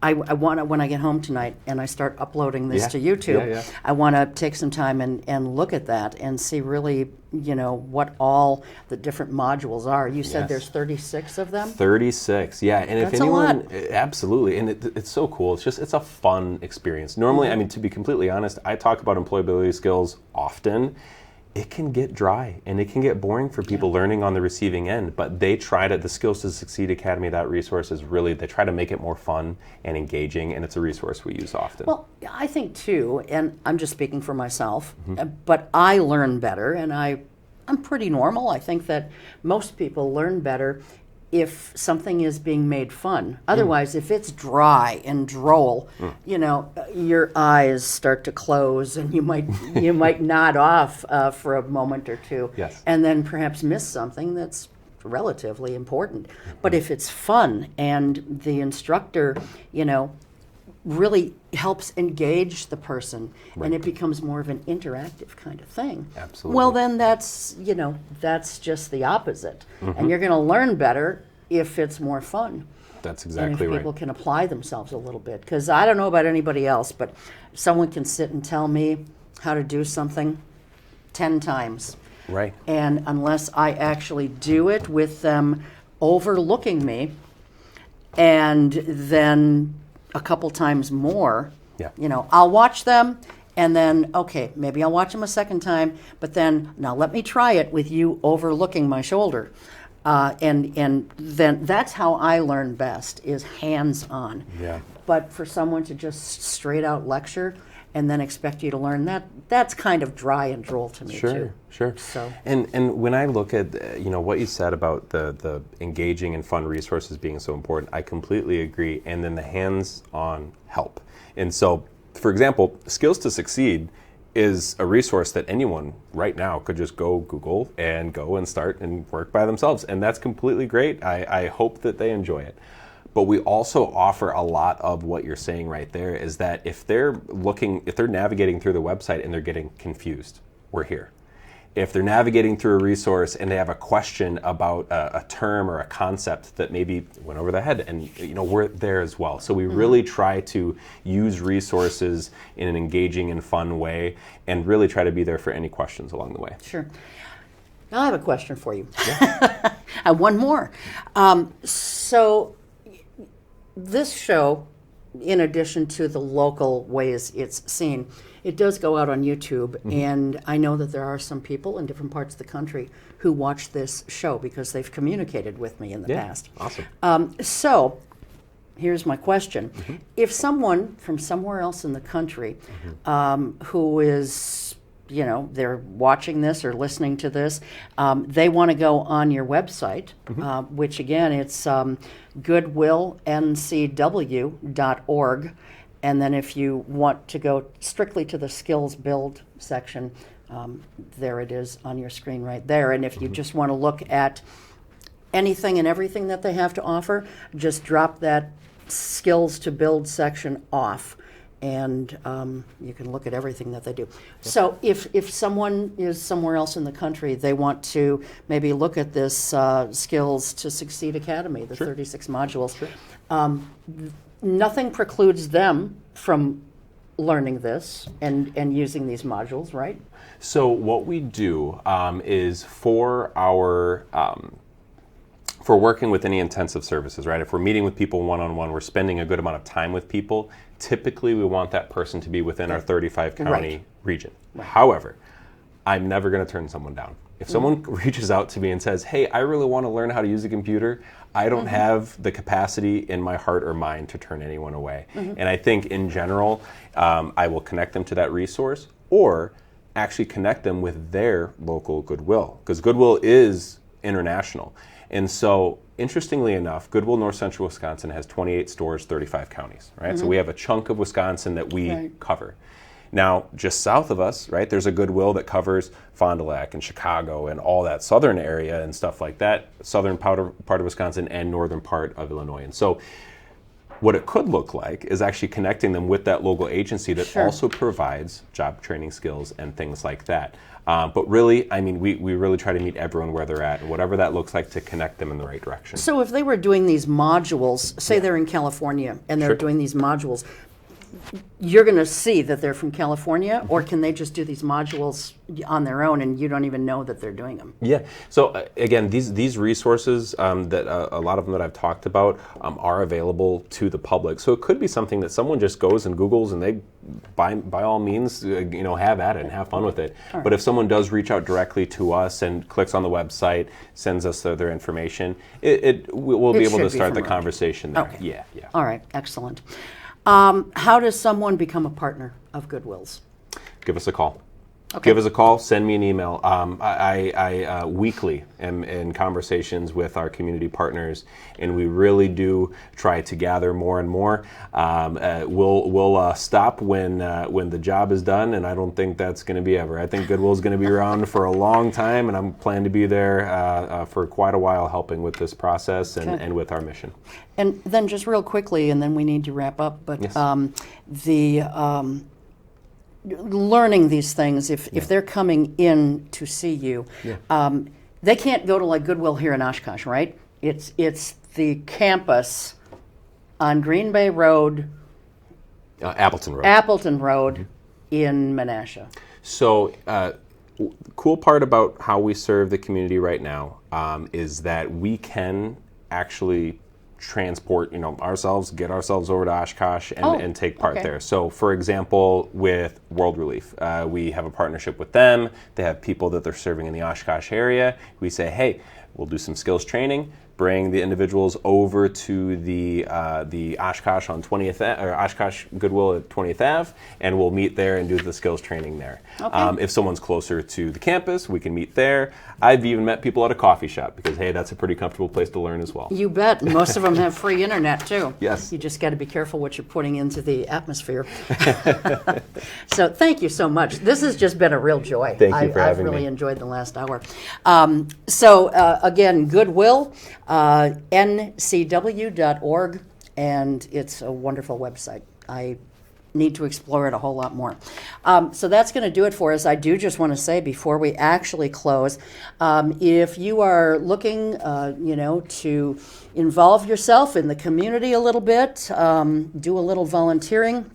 I want to, when I get home tonight and I start uploading this to YouTube, I want to take some time and look at that and see really, what all the different modules are. You said there's 36 of them? 36, yeah. And that's if anyone, a lot. Absolutely, and it's so cool. It's a fun experience. Normally, I mean, to be completely honest, I talk about employability skills often. It can get dry and it can get boring for people learning on the receiving end, but the Skills to Succeed Academy, that resource is really, they try to make it more fun and engaging, and it's a resource we use often. Well, I think too, and I'm just speaking for myself, but I learn better, and I'm pretty normal. I think that most people learn better if something is being made fun. Otherwise, if it's dry and droll, your eyes start to close and you might nod off for a moment or two, and then perhaps miss something that's relatively important. But if it's fun and the instructor, really helps engage the person, and it becomes more of an interactive kind of thing. Absolutely. Well, then that's just the opposite. And you're going to learn better if it's more fun. That's exactly right. And if people right. can apply themselves a little bit. Because I don't know about anybody else, but someone can sit and tell me how to do something 10 times. Right. And unless I actually do it with them overlooking me, and then a couple times more, I'll watch them, and then, okay, maybe I'll watch them a second time, but then, now let me try it with you overlooking my shoulder. And then that's how I learn best, is hands-on. Yeah. But for someone to just straight out lecture and then expect you to learn that's kind of dry and droll to me too. Sure. So. And when I look at what you said about the engaging and fun resources being so important, I completely agree. And then the hands-on help. And so, for example, Skills to Succeed is a resource that anyone right now could just go Google and go and start and work by themselves. And that's completely great. I hope that they enjoy it. But we also offer a lot of what you're saying right there, is that if they're navigating through the website and they're getting confused, we're here. If they're navigating through a resource and they have a question about a term or a concept that maybe went over their head, and we're there as well. So we really try to use resources in an engaging and fun way, and really try to be there for any questions along the way. Sure. Now I have a question for you. Yeah. I have one more. So this show, in addition to the local ways it's seen, it does go out on YouTube, and I know that there are some people in different parts of the country who watch this show because they've communicated with me in the past. Awesome. So here's my question. If someone from somewhere else in the country who is, they're watching this or listening to this, they want to go on your website, which again, it's goodwillncw.org. And then if you want to go strictly to the skills build section, there it is on your screen right there. And if you just want to look at anything and everything that they have to offer, just drop that skills to build section off. And you can look at everything that they do. So if someone is somewhere else in the country, they want to maybe look at this Skills to Succeed Academy, the 36 modules. Nothing precludes them from learning this and using these modules, right? So what we do is for our for working with any intensive services, right? If we're meeting with people one-on-one, we're spending a good amount of time with people. Typically, we want that person to be within our 35 county region. Right. However, I'm never going to turn someone down. If someone reaches out to me and says, hey, I really want to learn how to use a computer, I don't have the capacity in my heart or mind to turn anyone away. And I think in general, I will connect them to that resource or actually connect them with their local Goodwill, because Goodwill is international. And so, interestingly enough, Goodwill North Central Wisconsin has 28 stores, 35 counties, right? So we have a chunk of Wisconsin that we cover. Now, just south of us, right, there's a Goodwill that covers Fond du Lac and Chicago and all that southern area and stuff like that, southern part of Wisconsin and northern part of Illinois. And so what it could look like is actually connecting them with that local agency that also provides job training skills and things like that. But really, I mean, we really try to meet everyone where they're at, and whatever that looks like, to connect them in the right direction. So if they were doing these modules, say they're in California and they're doing these modules, you're going to see that they're from California, or can they just do these modules on their own and you don't even know that they're doing them? Yeah. So again, these resources that a lot of them that I've talked about are available to the public. So it could be something that someone just goes and Googles and they, by all means, have at it and have fun with it. Right. But if someone does reach out directly to us and clicks on the website, sends us their information, we'll be able to start the conversation there. Okay. Yeah. All right. Excellent. How does someone become a partner of Goodwill's? Give us a call. Okay. Give us a call, send me an email. I weekly am in conversations with our community partners, and we really do try to gather more and more. We'll stop when the job is done, and I don't think that's going to be ever. I think Goodwill is going to be around for a long time, and I'm planning to be there for quite a while helping with this process and with our mission. And then just real quickly, and then we need to wrap up, but yes. Learning these things, if they're coming in to see you, they can't go to like Goodwill here in Oshkosh, right? It's the campus on Green Bay Road, Appleton Road in Menasha. So cool part about how we serve the community right now is that we can actually transport, ourselves, get ourselves over to Oshkosh and take part there. So, for example, with World Relief, we have a partnership with them. They have people that they're serving in the Oshkosh area. We say, hey, we'll do some skills training, bring the individuals over to the Oshkosh on 20th or Oshkosh Goodwill at 20th Ave, and we'll meet there and do the skills training there. If someone's closer to the campus, we can meet there. I've even met people at a coffee shop because, hey, that's a pretty comfortable place to learn as well. You bet. Most of them have free internet too. Yes. You just got to be careful what you're putting into the atmosphere. So thank you so much. This has just been a real joy. Thank you for having me. I've really me. enjoyed the last hour. Again, Goodwill, ncw.org, and it's a wonderful website. I need to explore it a whole lot more. So that's going to do it for us. I do just want to say before we actually close, if you are looking, to involve yourself in the community a little bit, do a little volunteering,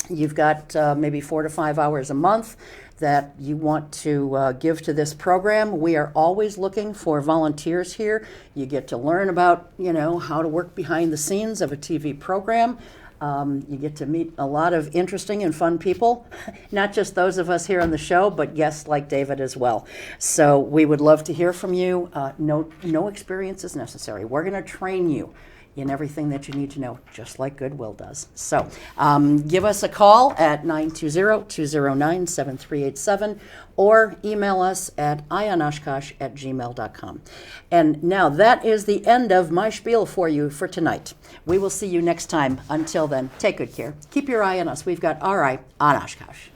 you've got maybe 4 to 5 hours a month that you want to give to this program. We are always looking for volunteers here. You get to learn about, how to work behind the scenes of a TV program. You get to meet a lot of interesting and fun people, not just those of us here on the show, but guests like David as well. So we would love to hear from you. No experience is necessary. We're going to train you in everything that you need to know, just like Goodwill does. So give us a call at 920-209-7387 or email us at ionoshkosh@gmail.com. And now that is the end of my spiel for you for tonight. We will see you next time. Until then, take good care. Keep your eye on us. We've got our eye on Oshkosh.